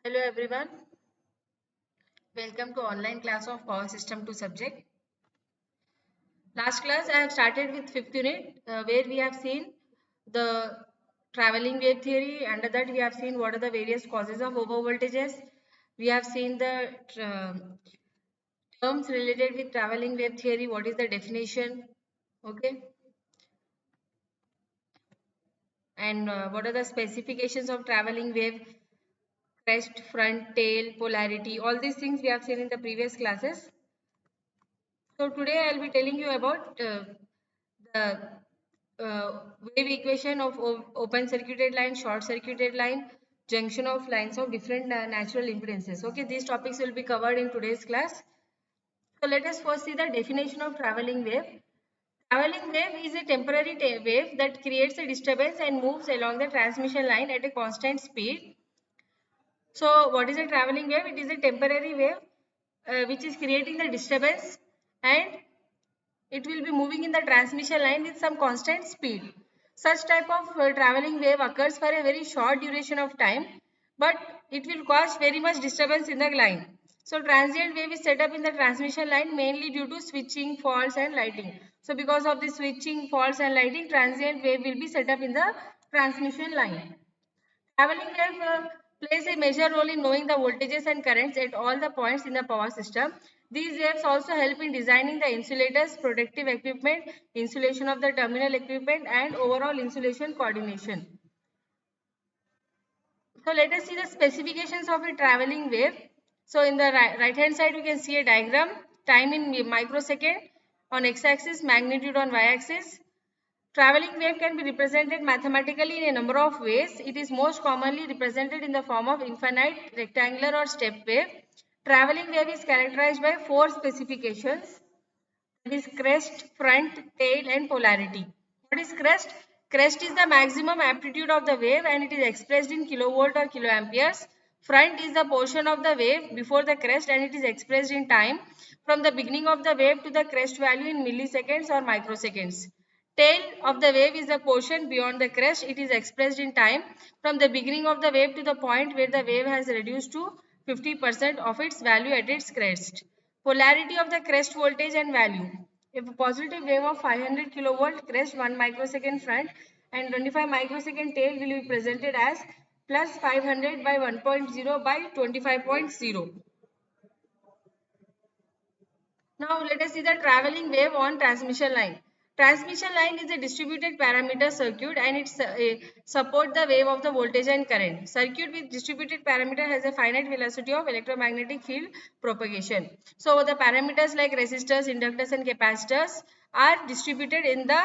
Hello everyone, welcome to online class of Power System 2 subject. Last class I have started with 5th unit where we have seen the traveling wave theory. Under that we have seen what are the various causes of overvoltages. We have seen the terms related with traveling wave theory, what is the definition, okay, and what are the specifications of traveling wave, crest, front, tail, polarity, all these things we have seen in the previous classes. So today I will be telling you about the wave equation of open circuited line, short circuited line, junction of lines of different natural impedances. Okay, these topics will be covered in today's class. So let us first see the definition of traveling wave. Traveling wave is a temporary wave that creates a disturbance and moves along the transmission line at a constant speed. So what is a traveling wave? It is a temporary wave which is creating the disturbance and it will be moving in the transmission line with some constant speed. Such type of traveling wave occurs for a very short duration of time, but it will cause very much disturbance in the line. So transient wave is set up in the transmission line mainly due to switching, faults and lighting. So because of the switching, faults and lighting, transient wave will be set up in the transmission line. Traveling wave plays a major role in knowing the voltages and currents at all the points in the power system. These waves also help in designing the insulators, protective equipment, insulation of the terminal equipment and overall insulation coordination. So let us see the specifications of a traveling wave. So in the right hand side we can see a diagram, time in microsecond, on x-axis, magnitude on y-axis. Traveling wave can be represented mathematically in a number of ways. It is most commonly represented in the form of infinite, rectangular or step wave. Traveling wave is characterized by four specifications. It is crest, front, tail and polarity. What is crest? Crest is the maximum amplitude of the wave and it is expressed in kilovolt or kiloamperes. Front is the portion of the wave before the crest and it is expressed in time from the beginning of the wave to the crest value in milliseconds or microseconds. Tail of the wave is the portion beyond the crest. It is expressed in time from the beginning of the wave to the point where the wave has reduced to 50% of its value at its crest. Polarity of the crest voltage and value. If a positive wave of 500 kilovolt crest 1 microsecond front and 25 microsecond tail will be presented as plus 500 by 1.0 by 25.0. Now let us see the traveling wave on transmission line. Transmission line is a distributed parameter circuit and it supports the wave of the voltage and current. Circuit with distributed parameter has a finite velocity of electromagnetic field propagation. So the parameters like resistors, inductors and capacitors are distributed in the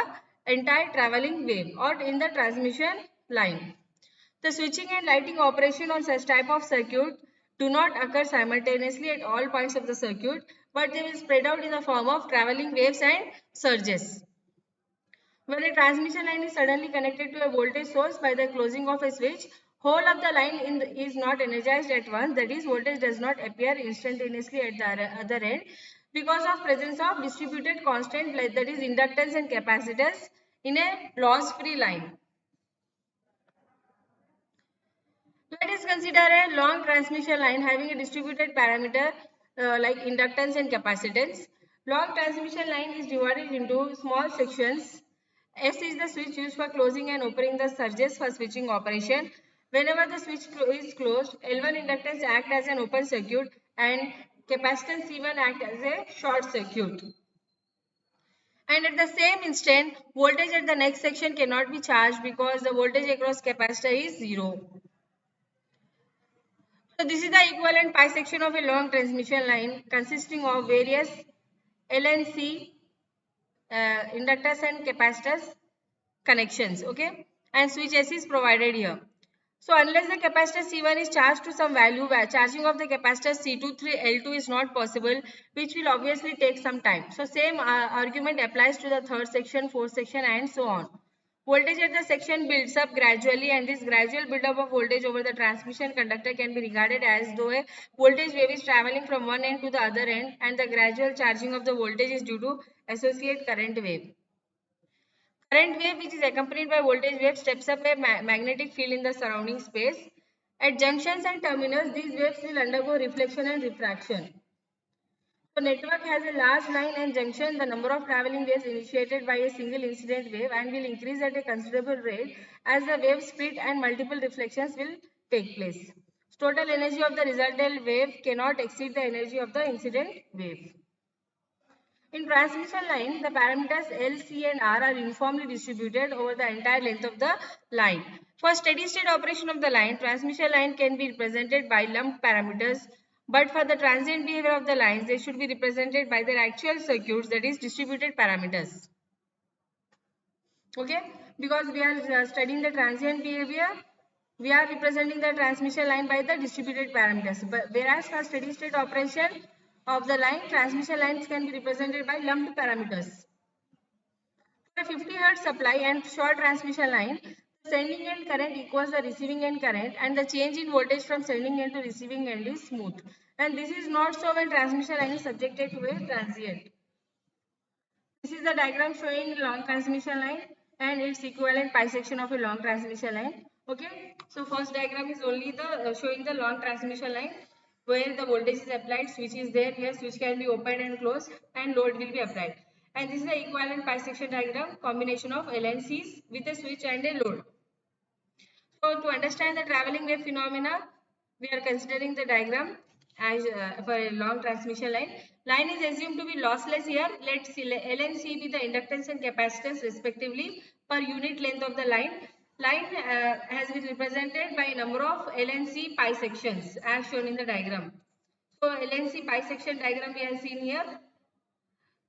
entire traveling wave or in the transmission line. The switching and lighting operation on such type of circuit do not occur simultaneously at all points of the circuit, but they will spread out in the form of traveling waves and surges. When a transmission line is suddenly connected to a voltage source by the closing of a switch, whole of the line is not energized at once, that is voltage does not appear instantaneously at the other end because of presence of distributed constant that is inductance and capacitors in a loss-free line. Let us consider a long transmission line having a distributed parameter like inductance and capacitance. Long transmission line is divided into small sections. S is the switch used for closing and opening the surges for switching operation. Whenever the switch is closed, L1 inductance acts as an open circuit and capacitance C1 acts as a short circuit. And at the same instant, voltage at the next section cannot be charged because the voltage across capacitor is 0. So this is the equivalent pi section of a long transmission line consisting of various Lnc inductors and capacitors connections, okay, and switch S is provided here. So unless the capacitor C1 is charged to some value, charging of the capacitor C2 through L2 is not possible, which will obviously take some time. So same argument applies to the third section, fourth section and so on. Voltage at the section builds up gradually and this gradual build-up of voltage over the transmission conductor can be regarded as though a voltage wave is traveling from one end to the other end and the gradual charging of the voltage is due to associate current wave. Current wave which is accompanied by voltage wave steps up a magnetic field in the surrounding space. At junctions and terminals, these waves will undergo reflection and refraction. So network has a large line and junction. The number of traveling waves initiated by a single incident wave and will increase at a considerable rate as the wave split and multiple reflections will take place. Total energy of the resultant wave cannot exceed the energy of the incident wave. In transmission line, the parameters L, C and R are uniformly distributed over the entire length of the line. For steady state operation of the line, transmission line can be represented by lumped parameters, but for the transient behavior of the lines, they should be represented by their actual circuits, that is distributed parameters. Okay, because we are studying the transient behavior, we are representing the transmission line by the distributed parameters. But whereas for steady state operation of the line, transmission lines can be represented by lumped parameters. For a 50 Hz supply and short transmission line, the sending end current equals the receiving end current and the change in voltage from sending end to receiving end is smooth. And this is not so when transmission line is subjected to a transient. This is the diagram showing long transmission line and its equivalent bisection of a long transmission line. Okay, so first diagram is only the showing the long transmission line where the voltage is applied, switch is there, here switch can be opened and closed and load will be applied. And this is the equivalent bisection diagram, combination of LNCs with a switch and a load. So to understand the traveling wave phenomena, we are considering the diagram as for a long transmission line. Line is assumed to be lossless here. Let Lnc be the inductance and capacitance respectively per unit length of the line. Line has been represented by a number of Lnc pi sections as shown in the diagram. So Lnc pi section diagram we have seen here.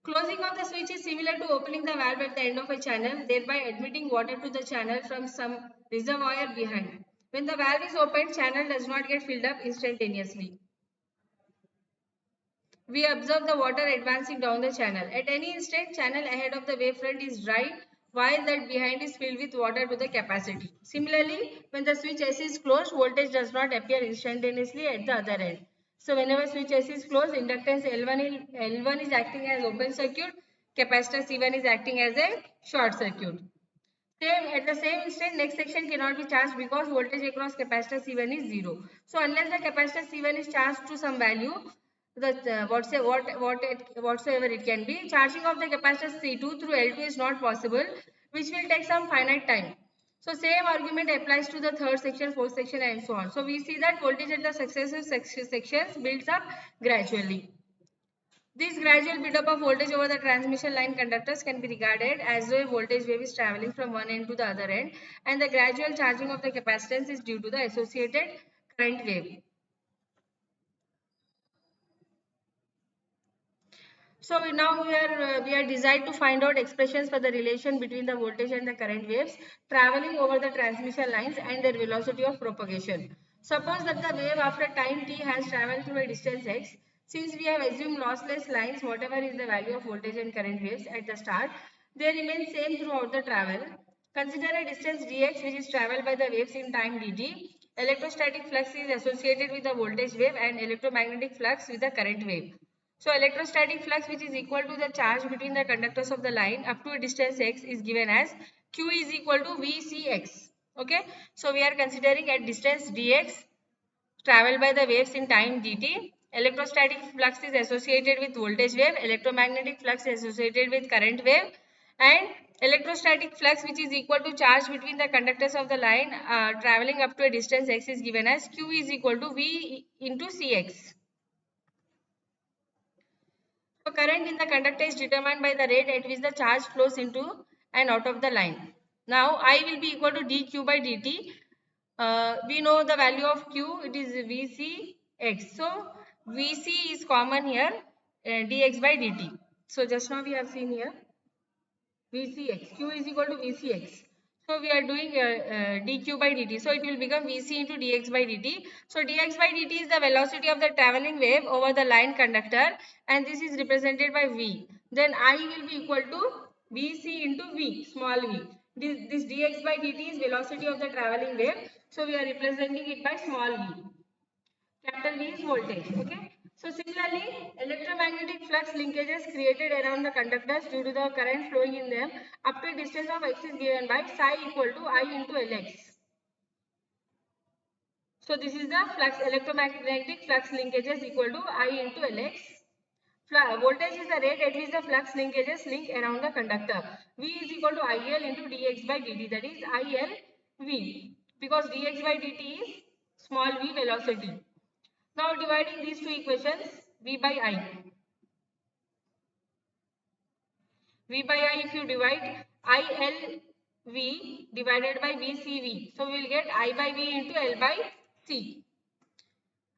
Closing of the switch is similar to opening the valve at the end of a channel, thereby admitting water to the channel from some reservoir behind. When the valve is opened, channel does not get filled up instantaneously. We observe the water advancing down the channel. At any instant, channel ahead of the wavefront is dry, while that behind is filled with water to the capacity. Similarly, when the switch S is closed, voltage does not appear instantaneously at the other end. So whenever switch S is closed, inductance L1 is acting as open circuit, capacitor C1 is acting as a short circuit. At the same instant, next section cannot be charged because voltage across capacitor C1 is 0. So unless the capacitor C1 is charged to some value, whatsoever it can be, charging of the capacitor C2 through L2 is not possible, which will take some finite time. So same argument applies to the third section, fourth section and so on. So we see that voltage at the successive sections builds up gradually. This gradual build-up of voltage over the transmission line conductors can be regarded as though a voltage wave is traveling from one end to the other end, and the gradual charging of the capacitance is due to the associated current wave. So now we are designed to find out expressions for the relation between the voltage and the current waves traveling over the transmission lines and their velocity of propagation. Suppose that the wave after time t has traveled through a distance x. Since we have assumed lossless lines, whatever is the value of voltage and current waves at the start, they remain same throughout the travel. Consider a distance dx which is traveled by the waves in time dt. Electrostatic flux is associated with the voltage wave and electromagnetic flux with the current wave. So electrostatic flux, which is equal to the charge between the conductors of the line up to a distance x, is given as Q is equal to Vcx. Okay. So we are considering at distance dx traveled by the waves in time dt. Electrostatic flux is associated with voltage wave. Electromagnetic flux is associated with current wave. And electrostatic flux, which is equal to charge between the conductors of the line traveling up to a distance x, is given as Q is equal to V into Cx. So current in the conductor is determined by the rate at which the charge flows into and out of the line. Now I will be equal to dq by dt. We know the value of q, it is Vcx. So Vc is common here, dx by dt. So just now we have seen here Vcx, q is equal to Vcx. So we are doing dq by dt. So it will become Vc into dx by dt. So dx by dt is the velocity of the traveling wave over the line conductor and this is represented by v. Then I will be equal to Vc into v, small v. This dx by dt is velocity of the traveling wave. So we are representing it by small v. Capital V is voltage. Okay. So similarly, electromagnetic flux linkages created around the conductors due to the current flowing in them up to a distance of x is given by psi equal to I into Lx. So this is the flux, electromagnetic flux linkages equal to I into Lx. Voltage is the rate at which the flux linkages link around the conductor. V is equal to IL into dx by dt, that is IL V, because dx by dt is small v velocity. Now dividing these two equations, V by I. V by I, if you divide ILV divided by VCV, so we will get I by V into L by C.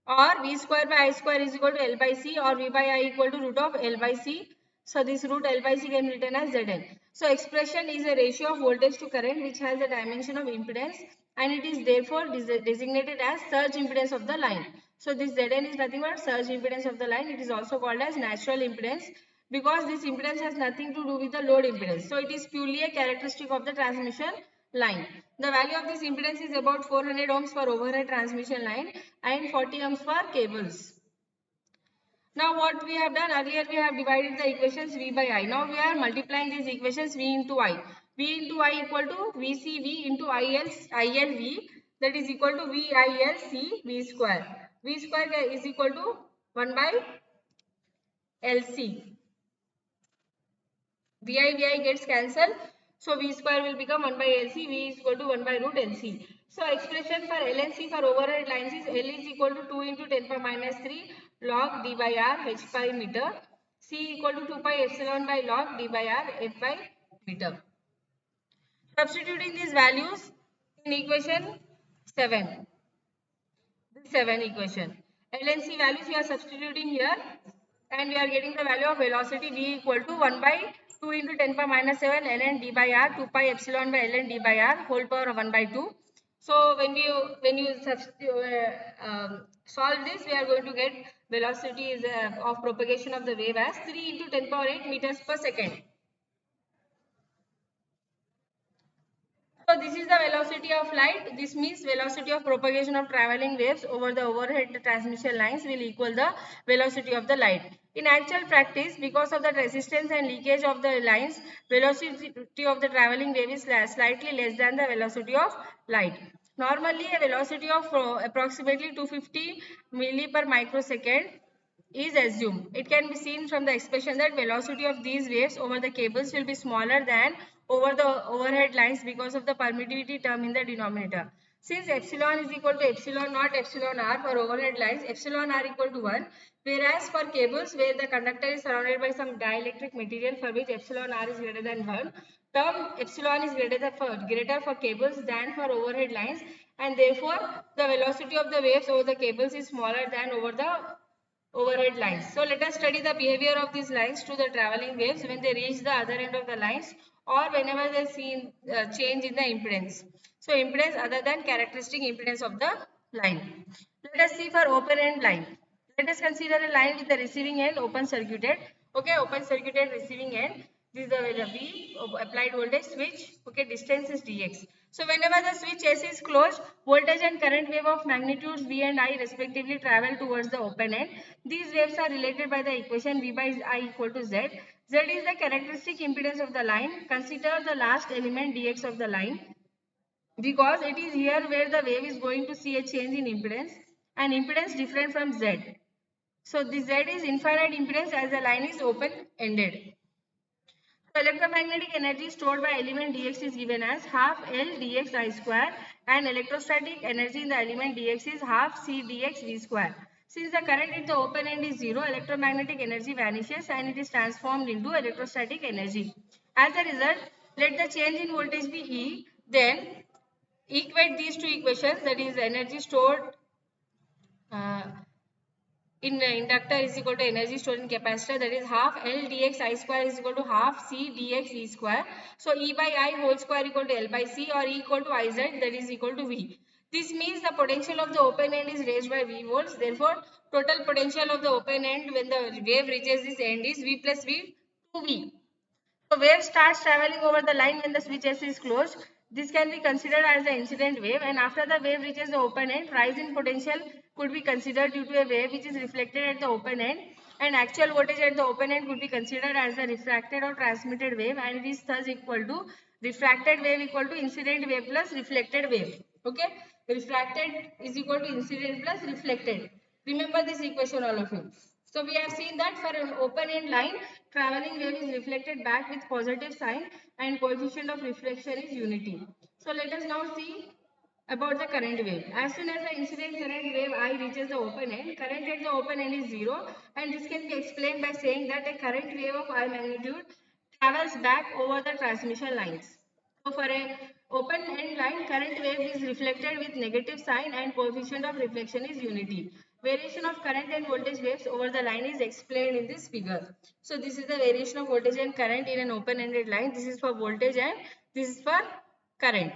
Or V square by I square is equal to L by C, or V by I equal to root of L by C. So this root L by C can be written as Zn. So expression is a ratio of voltage to current which has a dimension of impedance, and it is therefore designated as surge impedance of the line. So this Zn is nothing but surge impedance of the line. It is also called as natural impedance because this impedance has nothing to do with the load impedance. So it is purely a characteristic of the transmission line. The value of this impedance is about 400 ohms for overhead transmission line and 40 ohms for cables. Now what we have done earlier, we have divided the equations V by I. Now we are multiplying these equations V into I. V into I equal to VCV into ILV, that is equal to VILC V square. V square is equal to 1 by LC. VI gets cancelled. So V square will become 1 by LC. V is equal to 1 by root LC. So expression for Lnc for overhead lines is L is equal to 2 into 10 power minus 3 log d by r h by meter. C equal to 2 pi epsilon by log d by r f by meter. Substituting these values in equation 7. This 7 equation. Lnc values we are substituting here, and we are getting the value of velocity V equal to 1 by 2 into 10 power minus 7 ln d by r 2 pi epsilon by ln d by r whole power of 1 by 2. So when you solve this, we are going to get velocity is of propagation of the wave as 3 into 10 power 8 meters per second. So this is the velocity of light. This means velocity of propagation of traveling waves over the overhead transmission lines will equal the velocity of the light. In actual practice, because of the resistance and leakage of the lines, velocity of the traveling wave is slightly less than the velocity of light. Normally, a velocity of approximately 250 milli per microsecond is assumed. It can be seen from the expression that velocity of these waves over the cables will be smaller than over the overhead lines because of the permittivity term in the denominator. Since epsilon is equal to epsilon naught epsilon r for overhead lines, epsilon r equal to 1, whereas for cables where the conductor is surrounded by some dielectric material for which epsilon r is greater than 1, term epsilon is greater for cables than for overhead lines, and therefore the velocity of the waves over the cables is smaller than over the overhead lines. So let us study the behavior of these lines to the traveling waves when they reach the other end of the lines or whenever they see change in the impedance. So impedance other than characteristic impedance of the line. Let us see for open end line. Let us consider a line with the receiving end open circuited. Okay, open circuited receiving end. This is the V applied voltage switch. Okay, distance is dx. So whenever the switch S is closed, voltage and current wave of magnitudes V and I respectively travel towards the open end. These waves are related by the equation V by I equal to Z. Z is the characteristic impedance of the line. Consider the last element dx of the line, because it is here where the wave is going to see a change in impedance, and impedance different from Z. So this Z is infinite impedance as the line is open ended. So electromagnetic energy stored by element dx is given as half L dx I square, and electrostatic energy in the element dx is half C dx V square. Since the current at the open end is 0, electromagnetic energy vanishes and it is transformed into electrostatic energy. As a result, let the change in voltage be E. Then equate these two equations, that is energy stored uh, in inductor is equal to energy stored in capacitor, that is half L dx I square is equal to half C dx V square. So E by I whole square equal to L by C, or E equal to Iz, that is equal to V. This means the potential of the open end is raised by V volts. Therefore, total potential of the open end when the wave reaches this end is V plus V 2V. So wave starts traveling over the line when the switch S is closed. This can be considered as the incident wave, and after the wave reaches the open end, rise in potential could be considered due to a wave which is reflected at the open end, and actual voltage at the open end could be considered as the refracted or transmitted wave, and it is thus equal to refracted wave equal to incident wave plus reflected wave. Okay. Refracted is equal to incident plus reflected. Remember this equation, all of you. So we have seen that for an open end line, traveling wave is reflected back with positive sign and coefficient of reflection is unity. So let us now see about the current wave. As soon as the incident current wave I reaches the open end, current at the open end is 0, and this can be explained by saying that a current wave of I magnitude travels back over the transmission lines. So for a open end line, current wave is reflected with negative sign and coefficient of reflection is unity. Variation of current and voltage waves over the line is explained in this figure. So this is the variation of voltage and current in an open-ended line. This is for voltage and this is for current.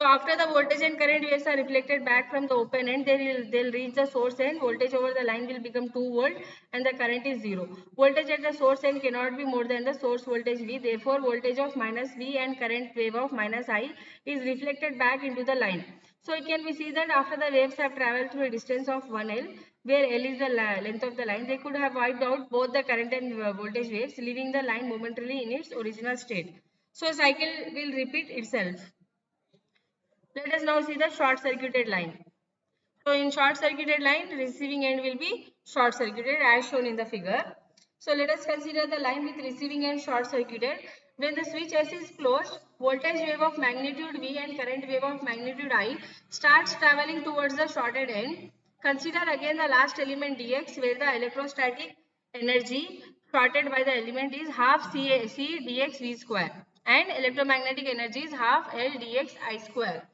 So after the voltage and current waves are reflected back from the open end, they'll reach the source end. Voltage over the line will become 2 volt and the current is 0. Voltage at the source end cannot be more than the source voltage V. Therefore, voltage of minus V and current wave of minus I is reflected back into the line. So it can be seen that after the waves have traveled through a distance of 1 L, where L is the length of the line, they could have wiped out both the current and voltage waves, leaving the line momentarily in its original state. So cycle will repeat itself. Let us now see the short circuited line. So in short circuited line, receiving end will be short circuited as shown in the figure. So let us consider the line with receiving end short circuited. When the switch S is closed, voltage wave of magnitude V and current wave of magnitude I starts traveling towards the shorted end. Consider again the last element dx, where the electrostatic energy shorted by the element is half C dx V square and electromagnetic energy is half L dx I square.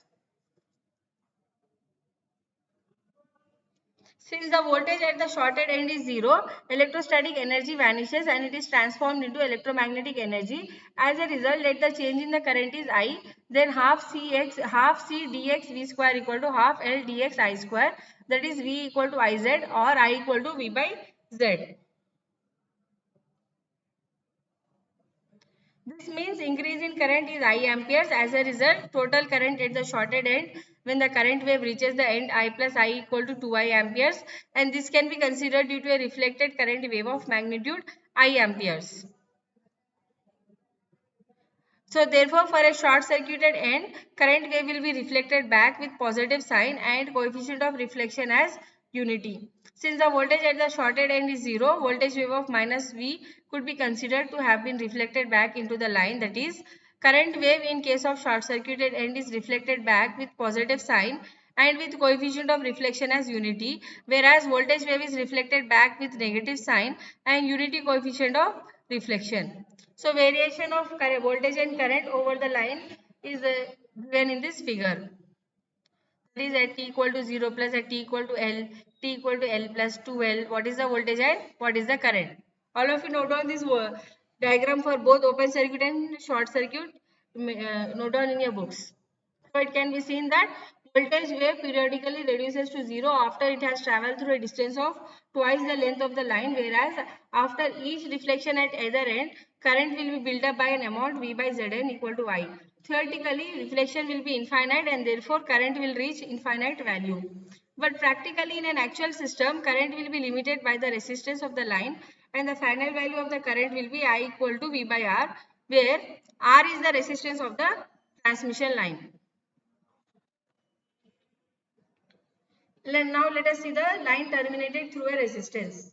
Since the voltage at the shorted end is 0, electrostatic energy vanishes and it is transformed into electromagnetic energy. As a result, let the change in the current is I, then half C dx V square equal to half L dx I square, that is V equal to Iz or I equal to V by Z. This means increase in current is I amperes. As a result, total current at the shorted end when the current wave reaches the end I plus I equal to 2I amperes, and this can be considered due to a reflected current wave of magnitude I amperes. So therefore, for a short circuited end, current wave will be reflected back with positive sign and coefficient of reflection as unity. Since the voltage at the shorted end is 0, voltage wave of minus V could be considered to have been reflected back into the line. That is, current wave in case of short circuited end is reflected back with positive sign and with coefficient of reflection as unity, whereas voltage wave is reflected back with negative sign and unity coefficient of reflection. So variation of voltage and current over the line is given in this figure. That is at t equal to 0 plus at t equal to L, t equal to L plus 2L. What is the voltage and what is the current? All of you note down this diagram for both open circuit and short circuit. Note down in your books. So it can be seen that voltage wave periodically reduces to 0 after it has travelled through a distance of twice the length of the line, whereas after each reflection at either end, current will be built up by an amount V by Zn equal to I. Theoretically, reflection will be infinite and therefore current will reach infinite value. But practically in an actual system, current will be limited by the resistance of the line and the final value of the current will be I equal to V by R, where R is the resistance of the transmission line. Now let us see the line terminated through a resistance.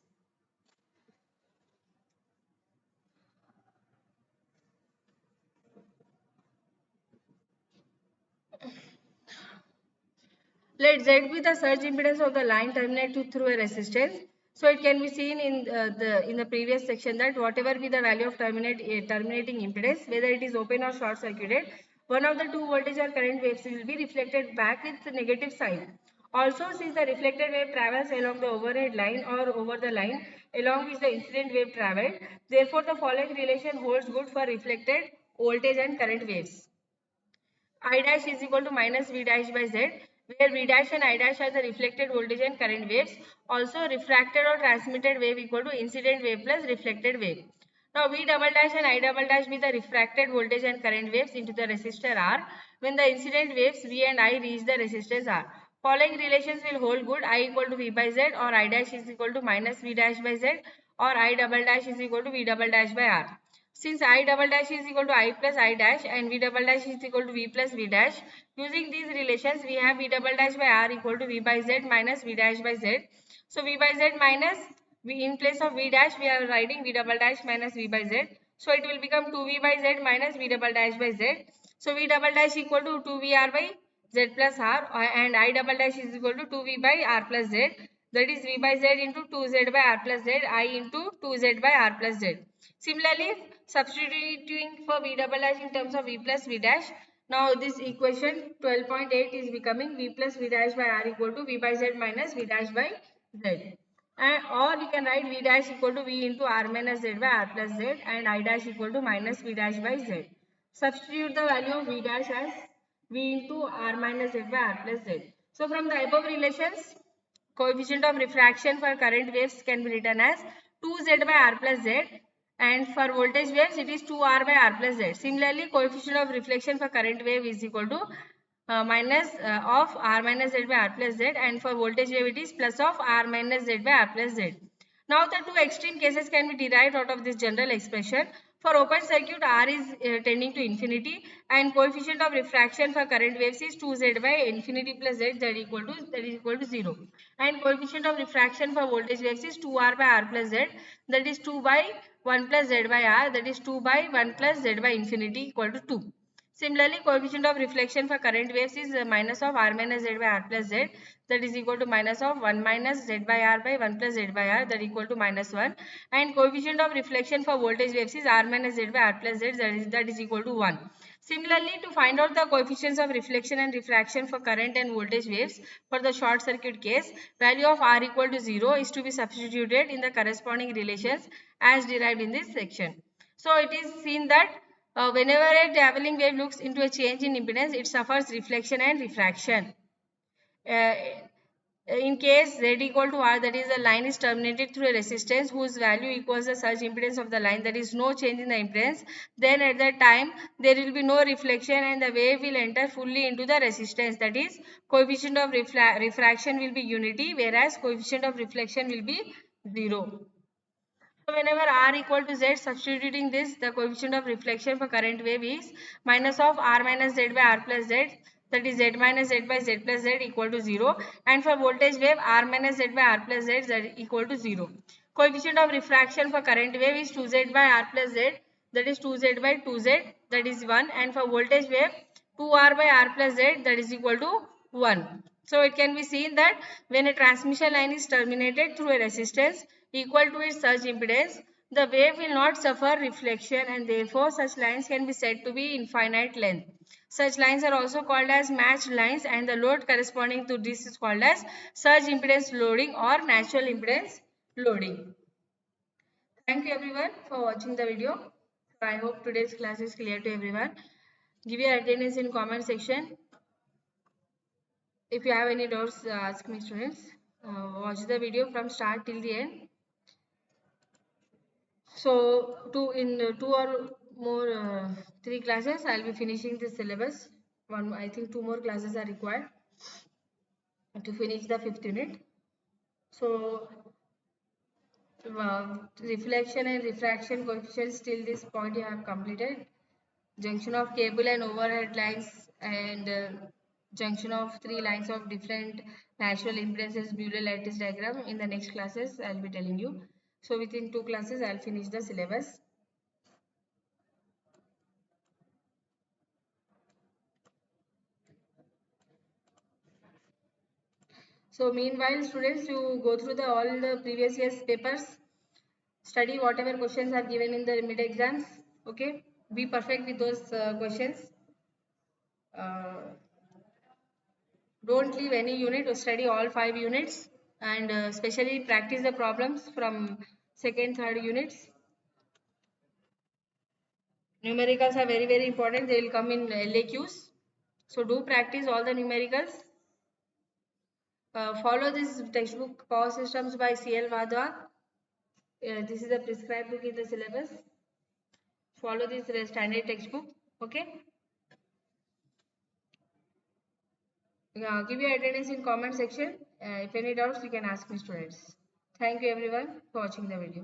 Let Z be the surge impedance of the line terminated through a resistance. So it can be seen in the previous section that whatever be the value of terminating impedance, whether it is open or short circuited, one of the two voltage or current waves will be reflected back with the negative sign. Also, since the reflected wave travels along the overhead line or over the line along which the incident wave travelled, therefore the following relation holds good for reflected voltage and current waves. I dash is equal to minus V dash by Z, where V dash and I dash are the reflected voltage and current waves. Also, refracted or transmitted wave equal to incident wave plus reflected wave. Now, V double dash and I double dash be the refracted voltage and current waves into the resistor R when the incident waves V and I reach the resistance R. Following relations will hold good. I equal to V by Z or I dash is equal to minus V dash by Z or I double dash is equal to V double dash by R. Since I double dash is equal to I plus I dash and V double dash is equal to V plus V dash, using these relations we have V double dash by R equal to V by Z minus V dash by Z. So V by Z minus V, in place of V dash we are writing V double dash minus V by Z. So it will become 2V by Z minus V double dash by Z. So V double dash equal to 2VR by Z plus R and I double dash is equal to 2V by R plus Z. That is V by Z into 2Z by R plus Z, I into 2Z by R plus Z. Similarly, substituting for V double dash in terms of V plus V dash, now this equation 12.8 is becoming V plus V dash by R equal to V by Z minus V dash by Z. Or you can write V dash equal to V into R minus Z by R plus Z and I dash equal to minus V dash by Z. Substitute the value of V dash as V into R minus Z by R plus Z. So from the above relations, coefficient of refraction for current waves can be written as 2Z by R plus Z, and for voltage waves it is 2R by R plus Z. Similarly, coefficient of reflection for current wave is equal to minus of R minus Z by R plus Z, and for voltage wave it is plus of R minus Z by R plus Z. Now the two extreme cases can be derived out of this general expression. For open circuit, R is tending to infinity and coefficient of refraction for current waves is 2Z by infinity plus Z, that is equal to 0. And coefficient of refraction for voltage waves is 2R by R plus Z, that is 2 by 1 plus Z by R, that is 2 by 1 plus Z by infinity equal to 2. Similarly, coefficient of reflection for current waves is minus of R minus Z by R plus Z, that is equal to minus of 1 minus Z by R by 1 plus Z by R, that is equal to minus 1. And coefficient of reflection for voltage waves is R minus Z by R plus Z, that is equal to 1. Similarly, to find out the coefficients of reflection and refraction for current and voltage waves for the short circuit case, value of R equal to 0 is to be substituted in the corresponding relations as derived in this section. So it is seen that whenever a traveling wave looks into a change in impedance, it suffers reflection and refraction. In case Z equal to R, that is the line is terminated through a resistance whose value equals the surge impedance of the line, that is no change in the impedance, then at that time there will be no reflection and the wave will enter fully into the resistance, that is coefficient of refraction will be unity whereas coefficient of reflection will be 0. So whenever R equal to Z, substituting this, the coefficient of reflection for current wave is minus of R minus Z by R plus Z, that is Z minus Z by Z plus Z equal to 0. And for voltage wave, R minus Z by R plus Z equal to 0. Coefficient of refraction for current wave is 2Z by R plus Z, that is 2Z by 2Z, that is 1. And for voltage wave, 2R by R plus Z, that is equal to 1. So it can be seen that when a transmission line is terminated through a resistance equal to its surge impedance, the wave will not suffer reflection and therefore such lines can be said to be infinite length. Such lines are also called as matched lines and the load corresponding to this is called as surge impedance loading or natural impedance loading. Thank you everyone for watching the video. I hope today's class is clear to everyone. Give your attendance in comment section. If you have any doubts, ask me students. Watch the video from start till the end. So, in 2 or more 3 classes, I'll be finishing the syllabus. I think 2 more classes are required to finish the 5th unit. So, reflection and refraction coefficients till this point you have completed. Junction of cable and overhead lines and junction of 3 lines of different natural impedances Buell lattice diagram. In the next classes I'll be telling you. So within 2 classes I'll finish the syllabus. So meanwhile students, you go through all the previous year's papers, study whatever questions are given in the mid exams. Okay, be perfect with those questions. Don't leave any unit, or study all 5 units and especially practice the problems from 2nd, 3rd units. Numericals are very important. They will come in LAQs. So do practice all the numericals. Follow this textbook Power Systems by C.L. Vadwa. This is the prescribed book in the syllabus. Follow this standard textbook. Okay. Give your attendance in comment section. If any doubts, you can ask me students. Thank you everyone for watching the video.